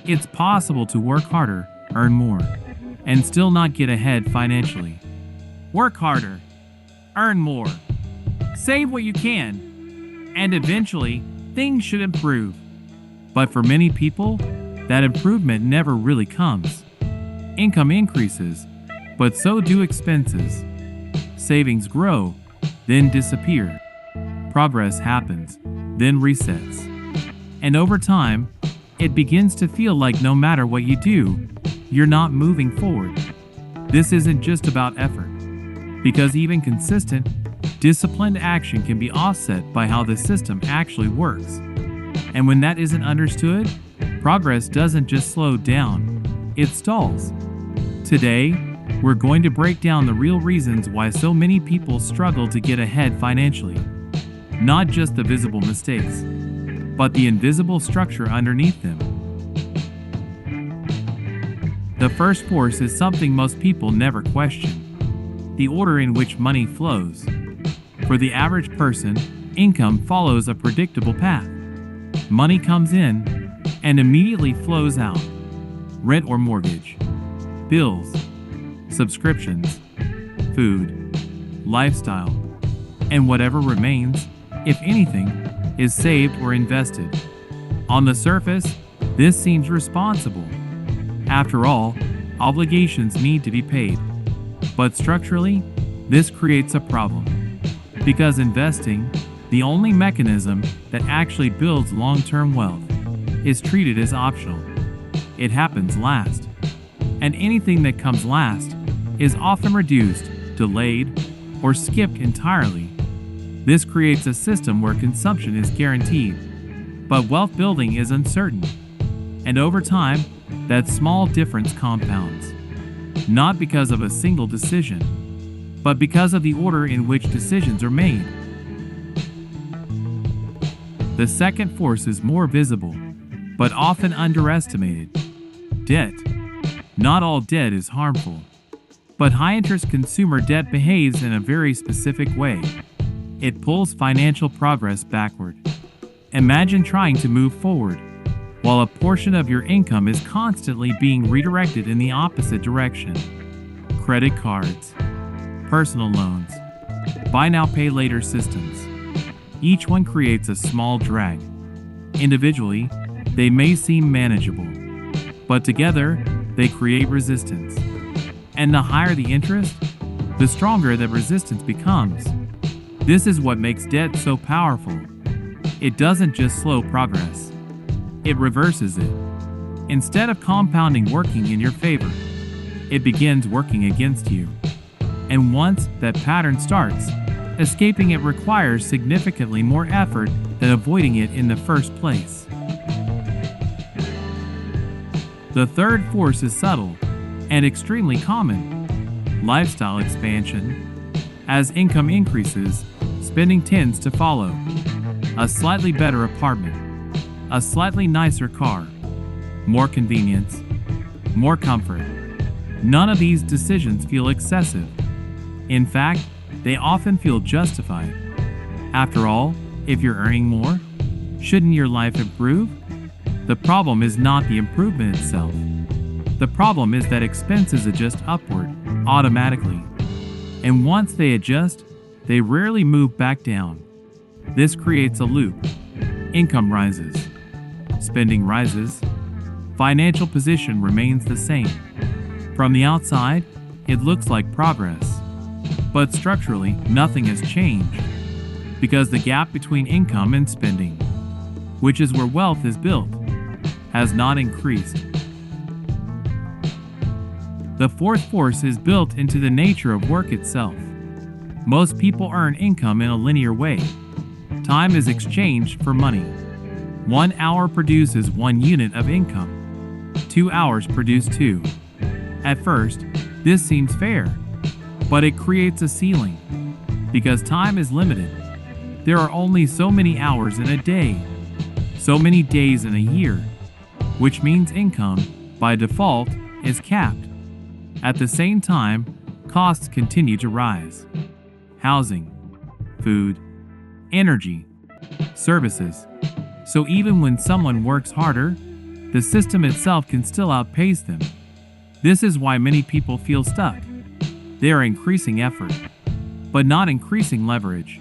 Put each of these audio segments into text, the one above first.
It's possible to work harder, earn more, and still not get ahead financially. Work harder, earn more, save what you can, and eventually things should improve. But for many people, that improvement never really comes. Income increases, but so do expenses. Savings grow, then disappear. Progress happens, then resets. And over time, it begins to feel like no matter what you do, you're not moving forward. This isn't just about effort, because even consistent, disciplined action can be offset by how the system actually works. And when that isn't understood, progress doesn't just slow down, it stalls. Today, we're going to break down the real reasons why so many people struggle to get ahead financially. Not just the visible mistakes, but the invisible structure underneath them. The first force is something most people never question: the order in which money flows. For the average person, income follows a predictable path. Money comes in and immediately flows out. Rent or mortgage, bills, subscriptions, food, lifestyle, and whatever remains, if anything, is saved or invested. On the surface, this seems responsible. After all, obligations need to be paid. But structurally, this creates a problem. Because investing, the only mechanism that actually builds long-term wealth, is treated as optional. It happens last. And anything that comes last is often reduced, delayed, or skipped entirely. This creates a system where consumption is guaranteed, but wealth building is uncertain. And over time, that small difference compounds. Not because of a single decision, but because of the order in which decisions are made. The second force is more visible, but often underestimated: debt. Not all debt is harmful, but high-interest consumer debt behaves in a very specific way. It pulls financial progress backward. Imagine trying to move forward, while a portion of your income is constantly being redirected in the opposite direction. Credit cards, personal loans, buy now pay later systems. Each one creates a small drag. Individually, they may seem manageable, but together, they create resistance. And the higher the interest, the stronger that resistance becomes. This is what makes debt so powerful. It doesn't just slow progress, it reverses it. Instead of compounding working in your favor, it begins working against you. And once that pattern starts, escaping it requires significantly more effort than avoiding it in the first place. The third force is subtle and extremely common: lifestyle expansion. As income increases, spending tends to follow. A slightly better apartment, a slightly nicer car, more convenience, more comfort. None of these decisions feel excessive. In fact, they often feel justified. After all, if you're earning more, shouldn't your life improve? The problem is not the improvement itself. The problem is that expenses adjust upward automatically. And once they adjust, they rarely move back down. This creates a loop. Income rises, spending rises, financial position remains the same. From the outside, it looks like progress. But structurally, nothing has changed. Because the gap between income and spending, which is where wealth is built, has not increased. The fourth force is built into the nature of work itself. Most people earn income in a linear way. Time is exchanged for money. 1 hour produces 1 unit of income. 2 hours produce 2. At first, this seems fair, but it creates a ceiling. Because time is limited, there are only so many hours in a day, so many days in a year, which means income, by default, is capped. At the same time, costs continue to rise. Housing, food, energy, services. So even when someone works harder, the system itself can still outpace them. This is why many people feel stuck. They are increasing effort, but not increasing leverage.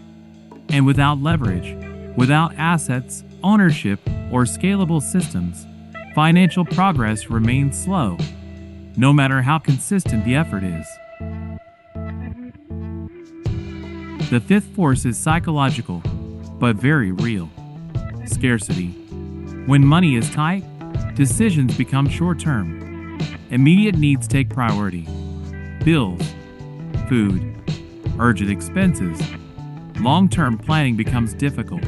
And without leverage, without assets, ownership, or scalable systems, financial progress remains slow, no matter how consistent the effort is. The fifth force is psychological, but very real. Scarcity. When money is tight, decisions become short-term. Immediate needs take priority. Bills, food, urgent expenses. Long-term planning becomes difficult,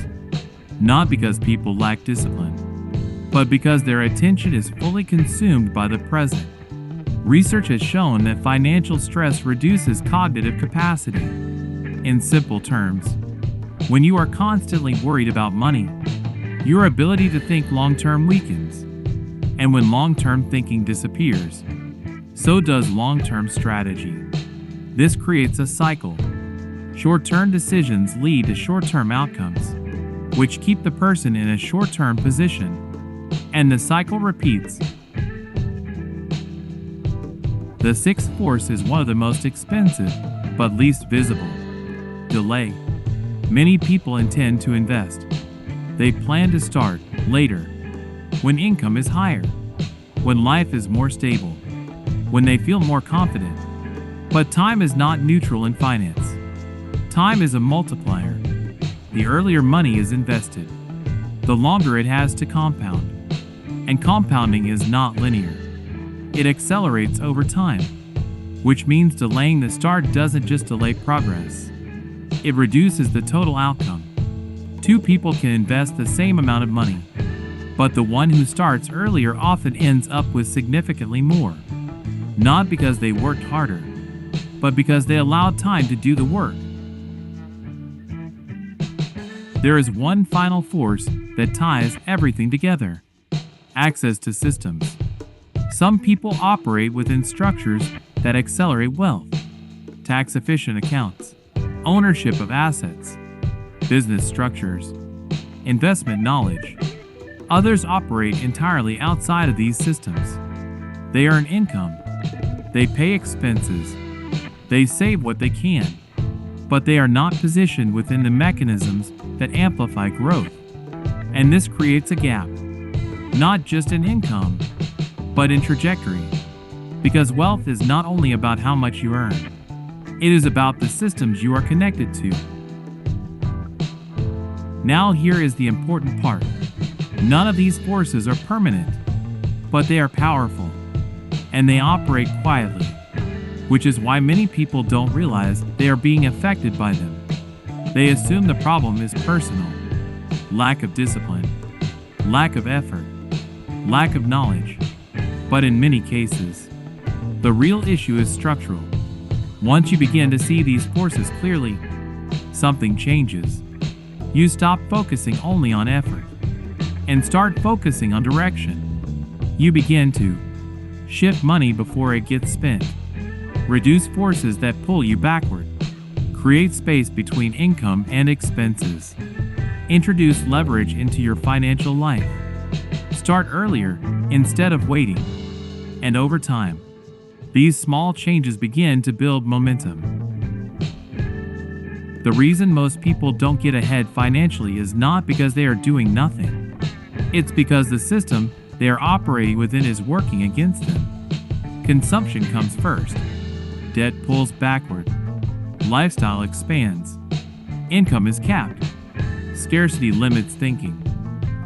not because people lack discipline, but because their attention is fully consumed by the present. Research has shown that financial stress reduces cognitive capacity. In simple terms, when you are constantly worried about money, your ability to think long-term weakens. And when long-term thinking disappears, so does long-term strategy. This creates a cycle. Short-term decisions lead to short-term outcomes, which keep the person in a short-term position, and the cycle repeats. The sixth force is one of the most expensive, but least visible. Delay. Many people intend to invest. They plan to start later, when income is higher, when life is more stable, when they feel more confident. But time is not neutral in finance. Time is a multiplier. The earlier money is invested, the longer it has to compound. And compounding is not linear. It accelerates over time, which means delaying the start doesn't just delay progress. It reduces the total outcome. Two people can invest the same amount of money, but the one who starts earlier often ends up with significantly more. Not because they worked harder, but because they allowed time to do the work. There is one final force that ties everything together: access to systems. Some people operate within structures that accelerate wealth, tax-efficient accounts, ownership of assets, business structures, investment knowledge. Others operate entirely outside of these systems. They earn income, they pay expenses, they save what they can, but they are not positioned within the mechanisms that amplify growth. And this creates a gap, not just in income, but in trajectory. Because wealth is not only about how much you earn, it is about the systems you are connected to. Now here is the important part. None of these forces are permanent, but they are powerful, and they operate quietly, which is why many people don't realize they are being affected by them. They assume the problem is personal: lack of discipline, lack of effort, lack of knowledge. But in many cases, the real issue is structural. Once you begin to see these forces clearly, something changes. You stop focusing only on effort and start focusing on direction. You begin to shift money before it gets spent, reduce forces that pull you backward, create space between income and expenses, introduce leverage into your financial life, start earlier instead of waiting. And over time, these small changes begin to build momentum. The reason most people don't get ahead financially is not because they are doing nothing. It's because the system they are operating within is working against them. Consumption comes first. Debt pulls backward. Lifestyle expands. Income is capped. Scarcity limits thinking.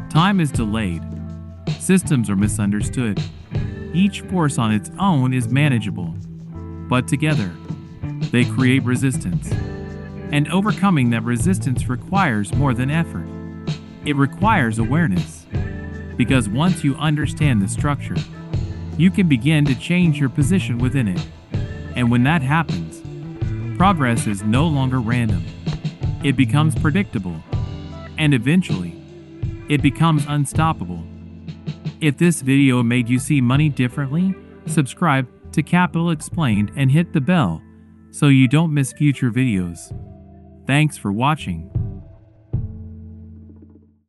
Time is delayed. Systems are misunderstood. Each force on its own is manageable, but together, they create resistance. And overcoming that resistance requires more than effort. It requires awareness. Because once you understand the structure, you can begin to change your position within it. And when that happens, progress is no longer random. It becomes predictable. And eventually, it becomes unstoppable. If this video made you see money differently, subscribe to Capital Explained and hit the bell so you don't miss future videos. Thanks for watching.